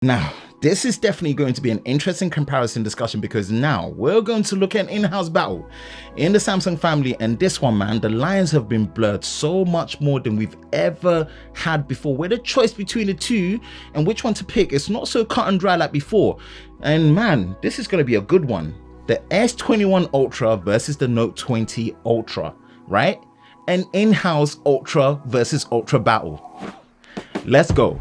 Now, this is definitely going to be an interesting comparison discussion because now we're going to look at an in-house battle in the Samsung family, and this one, man, the lines have been blurred so much more than we've ever had before, where the choice between the two and which one to pick is not so cut and dry like before. And man, this is going to be a good one. The S21 Ultra versus the Note 20 Ultra, right? An in-house Ultra versus Ultra battle. Let's go.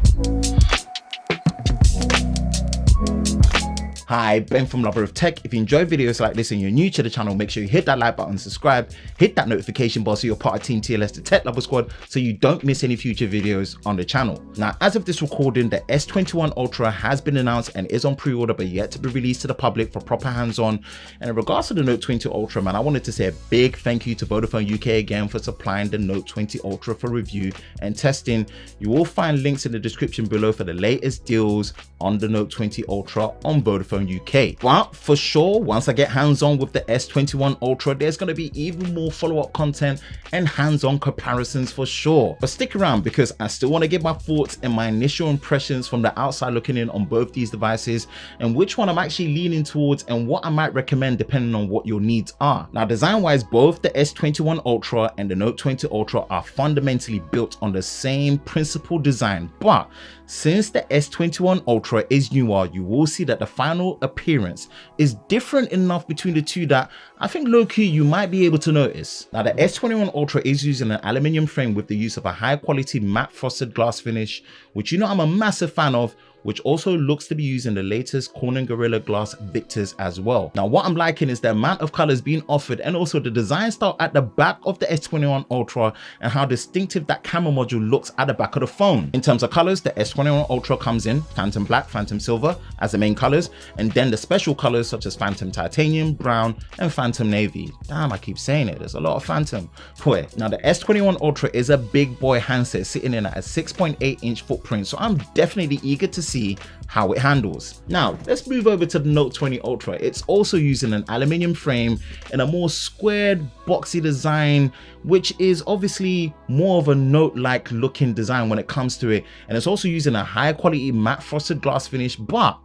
Hi, Ben from Lover of Tech. If you enjoy videos like this and you're new to the channel, make sure you hit that like button, subscribe, hit that notification bell so you're part of Team TLS, the Tech Lover Squad, so you don't miss any future videos on the channel. Now, as of this recording, the S21 Ultra has been announced and is on pre-order, but yet to be released to the public for proper hands-on. And in regards to the Note 20 Ultra, man, I wanted to say a big thank you to Vodafone UK again for supplying the Note 20 Ultra for review and testing. You will find links in the description below for the latest deals on the Note 20 Ultra on Vodafone UK. But for sure, once I get hands-on with the S21 Ultra, there's going to be even more follow-up content and hands-on comparisons for sure. But stick around because I still want to give my thoughts and my initial impressions from the outside looking in on both these devices and which one I'm actually leaning towards and what I might recommend depending on what your needs are. Now, design-wise, both the S21 Ultra and the Note 20 Ultra are fundamentally built on the same principal design, but since the S21 Ultra is newer, you will see that the final appearance is different enough between the two that I think low-key you might be able to notice. Now, the S21 Ultra is using an aluminium frame with the use of a high-quality matte frosted glass finish, which you know I'm a massive fan of, which also looks to be using the latest Corning Gorilla Glass Victors as well. Now, what I'm liking is the amount of colors being offered and also the design style at the back of the S21 Ultra and how distinctive that camera module looks at the back of the phone. In terms of colors, the S21 Ultra comes in Phantom Black, Phantom Silver as the main colors, and then the special colors such as Phantom Titanium, Brown, and Phantom Navy. Damn, I keep saying it, there's a lot of Phantom. Boy, now the S21 Ultra is a big boy handset sitting in at a 6.8-inch footprint, so I'm definitely eager to see how it handles. Now, let's move over to the Note 20 Ultra. It's also using an aluminium frame and a more squared, boxy design, which is obviously more of a Note-like looking design when it comes to it. And it's also using a high quality matte frosted glass finish, but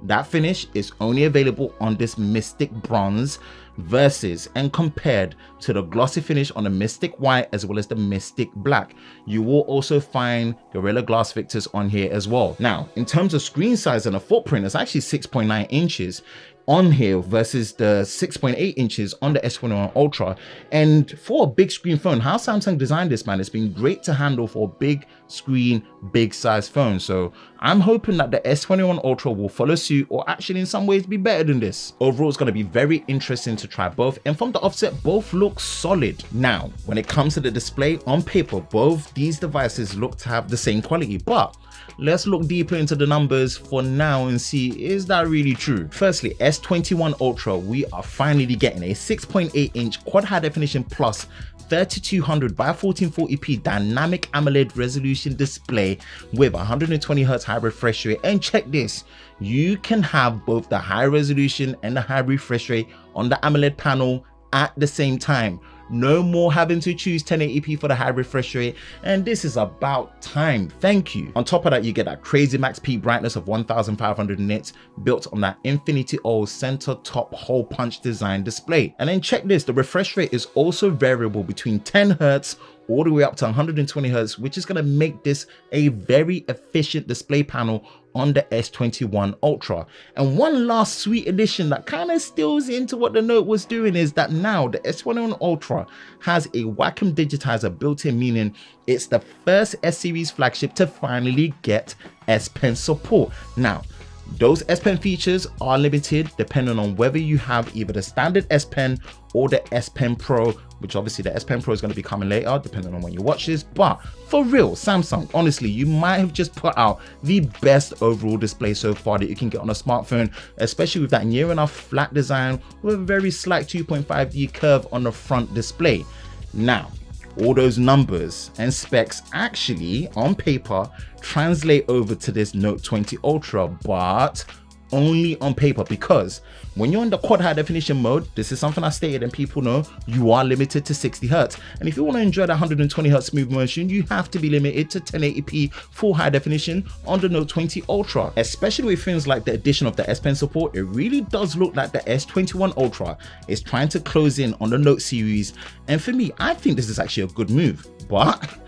that finish is only available on this Mystic Bronze versus and compared to the glossy finish on the Mystic White as well as the Mystic Black. You will also find Gorilla Glass Victors on here as well. Now, in terms of screen size and a footprint, it's actually 6.9 inches on here versus the 6.8 inches on the S21 Ultra. And for a big screen phone, how Samsung designed this, man, it's been great to handle for a big screen, big size phone. So I'm hoping that the S21 Ultra will follow suit or actually in some ways be better than this. Overall, it's going to be very interesting to try both, and from the offset, both look solid. Now, when it comes to the display, on paper, both these devices look to have the same quality, but let's look deeper into the numbers for now and see, is that really true? Firstly, S21 Ultra, we are finally getting a 6.8-inch quad high definition plus 3200 by 1440p dynamic AMOLED resolution display with 120Hz high refresh rate. And check this, you can have both the high resolution and the high refresh rate on the AMOLED panel at the same time. No more having to choose 1080p for the high refresh rate, and this is about time, thank you. On top of that, you get that crazy max peak brightness of 1500 nits built on that Infinity O center top hole punch design display. And then check this, the refresh rate is also variable between 10Hz all the way up to 120Hz, which is going to make this a very efficient display panel on the S21 Ultra. And one last sweet addition that kind of steals into what the Note was doing is that now the S21 Ultra has a Wacom Digitizer built in, meaning it's the first S series flagship to finally get S Pen support. Now, those S Pen features are limited depending on whether you have either the standard S Pen or the S Pen Pro, which obviously the S Pen Pro is going to be coming later depending on when you watch this. But for real, Samsung, honestly, you might have just put out the best overall display so far that you can get on a smartphone, especially with that near enough flat design with a very slight 2.5D curve on the front display. Now, all those numbers and specs actually on paper translate over to this Note 20 Ultra, but only on paper, because when you're in the quad high definition mode, this is something I stated and people know, you are limited to 60 Hz. And if you want to enjoy the 120 Hz smooth motion, you have to be limited to 1080p full high definition on the Note 20 Ultra. Especially with things like the addition of the S Pen support, it really does look like the S21 Ultra is trying to close in on the Note series. And for me, I think this is actually a good move, but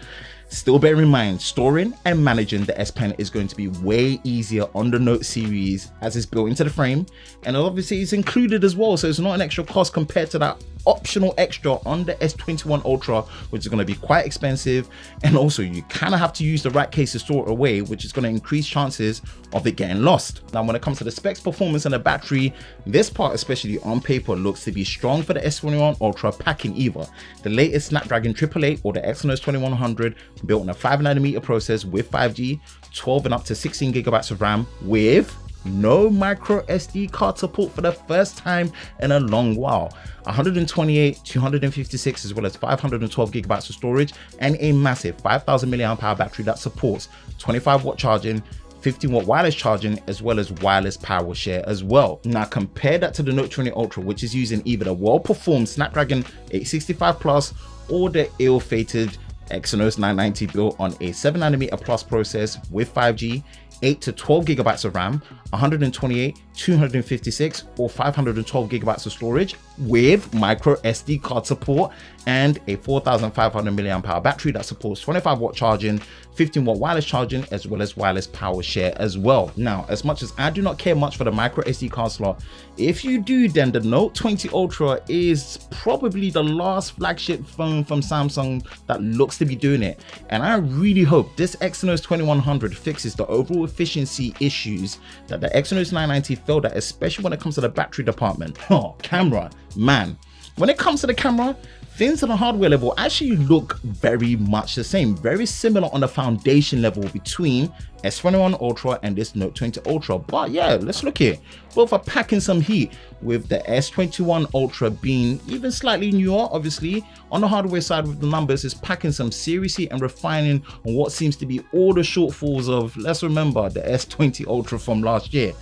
still bear in mind, storing and managing the S Pen is going to be way easier on the Note series as it's built into the frame, and obviously it's included as well, so it's not an extra cost compared to that optional extra on the S21 Ultra, which is going to be quite expensive. And also you kind of have to use the right case to store it away, which is going to increase chances of it getting lost. Now when it comes to the specs, performance and the battery, this part especially on paper looks to be strong for the S21 Ultra, packing either the latest Snapdragon 888 or the Exynos 2100 built on a 5nm process with 5G, 12 and up to 16 gigabytes of RAM with no micro SD card support for the first time in a long while, 128, 256 as well as 512 gigabytes of storage, and a massive 5000 mAh battery that supports 25-watt charging, 15-watt wireless charging, as well as wireless power share as well. Now compare that to the Note 20 Ultra, which is using either the well-performed Snapdragon 865 Plus or the ill-fated Exynos 990 built on a 7nm plus process with 5G, 8 to 12 gigabytes of RAM, 128, 256 or 512 gigabytes of storage with micro SD card support, and a 4500 mAh battery that supports 25-watt charging, 15-watt wireless charging, as well as wireless power share as well. Now, as much as I do not care much for the micro SD card slot, if you do, then the Note 20 Ultra is probably the last flagship phone from Samsung that looks to be doing it. And I really hope this Exynos 2100 fixes the overall efficiency issues that the Exynos 990 failed at, especially when it comes to the battery department. Oh, camera, man. When it comes to the camera, things on the hardware level actually look very much the same, very similar on the foundation level between S21 Ultra and this Note 20 Ultra. But yeah, let's look here. Both are packing some heat, with the S21 Ultra being even slightly newer. Obviously, on the hardware side with the numbers, is packing some serious heat and refining on what seems to be all the shortfalls of, let's remember, the S20 Ultra from last year.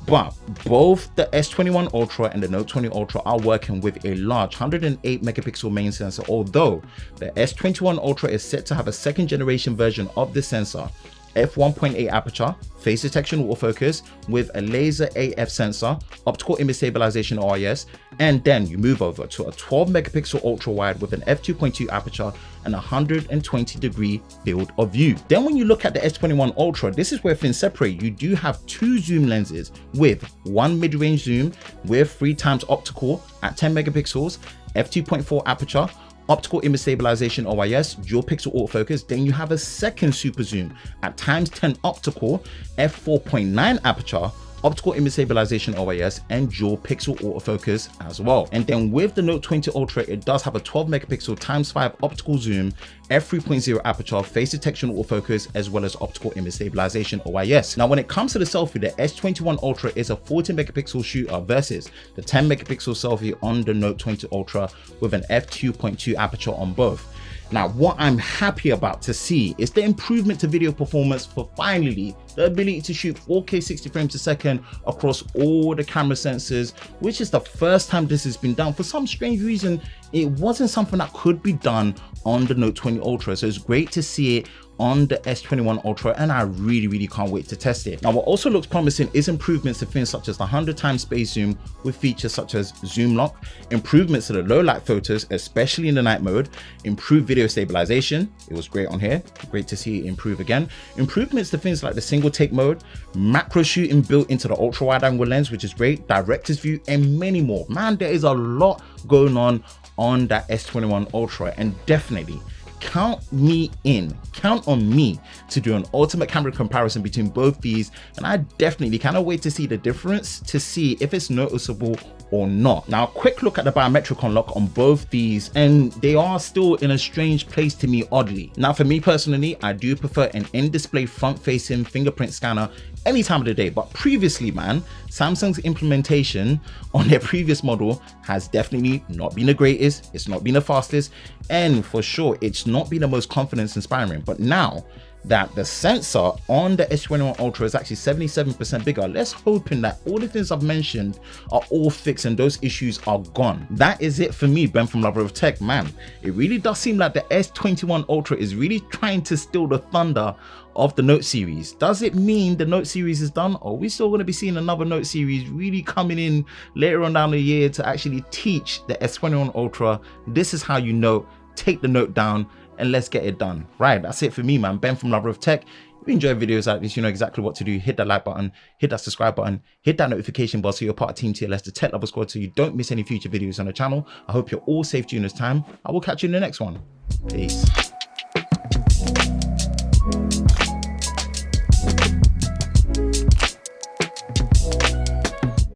But both the S21 Ultra and the Note 20 Ultra are working with a large 108 megapixel main sensor, although the S21 Ultra is set to have a second generation version of the sensor, f1.8 aperture, face detection autofocus with a laser AF sensor, optical image stabilization OIS, and then you move over to a 12 megapixel ultra wide with an f2.2 aperture and 120-degree field of view. Then when you look at the S21 Ultra, this is where things separate. You do have two zoom lenses, with one mid-range zoom with 3x optical at 10 megapixels, f2.4 aperture, optical image stabilization OIS, dual pixel autofocus. Then you have a second super zoom at ×10 optical, f4.9 aperture, optical image stabilization OIS, and dual pixel autofocus as well. And then with the Note 20 Ultra, it does have a 12 megapixel ×5 optical zoom, f3.0 aperture, face detection autofocus, as well as optical image stabilization OIS. Now when it comes to the selfie, the S21 Ultra is a 14 megapixel shooter versus the 10 megapixel selfie on the Note 20 Ultra with an f2.2 aperture on both. Now, what I'm happy about to see is the improvement to video performance for finally the ability to shoot 4K 60 frames a second across all the camera sensors, which is the first time this has been done. For some strange reason, it wasn't something that could be done on the Note 20 Ultra. So it's great to see it on the S21 Ultra, and I really can't wait to test it. Now, what also looks promising is improvements to things such as the 100x space zoom with features such as zoom lock, improvements to the low light photos, especially in the night mode, improved video stabilization. It was great on here, great to see it improve again. Improvements to things like the single take mode, macro shooting built into the ultra wide angle lens, which is great, director's view, and many more. Man, there is a lot going on that S21 Ultra, and definitely count me in, count on me to do an ultimate camera comparison between both these, and I definitely cannot wait to see the difference, to see if it's noticeable or not. Now, a quick look at the biometric unlock on both these, and they are still in a strange place to me, oddly. Now, for me personally, I do prefer an in-display front-facing fingerprint scanner any time of the day, but previously, man, Samsung's implementation on their previous model has definitely not been the greatest, it's not been the fastest, and for sure it's not been the most confidence inspiring. But now that the sensor on the S21 Ultra is actually 77% bigger. Let's hoping that all the things I've mentioned are all fixed and those issues are gone. That is it for me, Ben from Lover of Tech. Man, it really does seem like the S21 Ultra is really trying to steal the thunder of the Note series. Does it mean the Note series is done, or are we still going to be seeing another Note series really coming in later on down the year to actually teach the S21 Ultra, this is how you Note, take the Note down, and let's get it done. Right, that's it for me, man. Ben from Lover of Tech. If you enjoy videos like this, you know exactly what to do. Hit that like button, hit that subscribe button, hit that notification bell so you're part of Team TLS, the Tech Lover Squad, so you don't miss any future videos on the channel. I hope you're all safe during this time. I will catch you in the next one. Peace.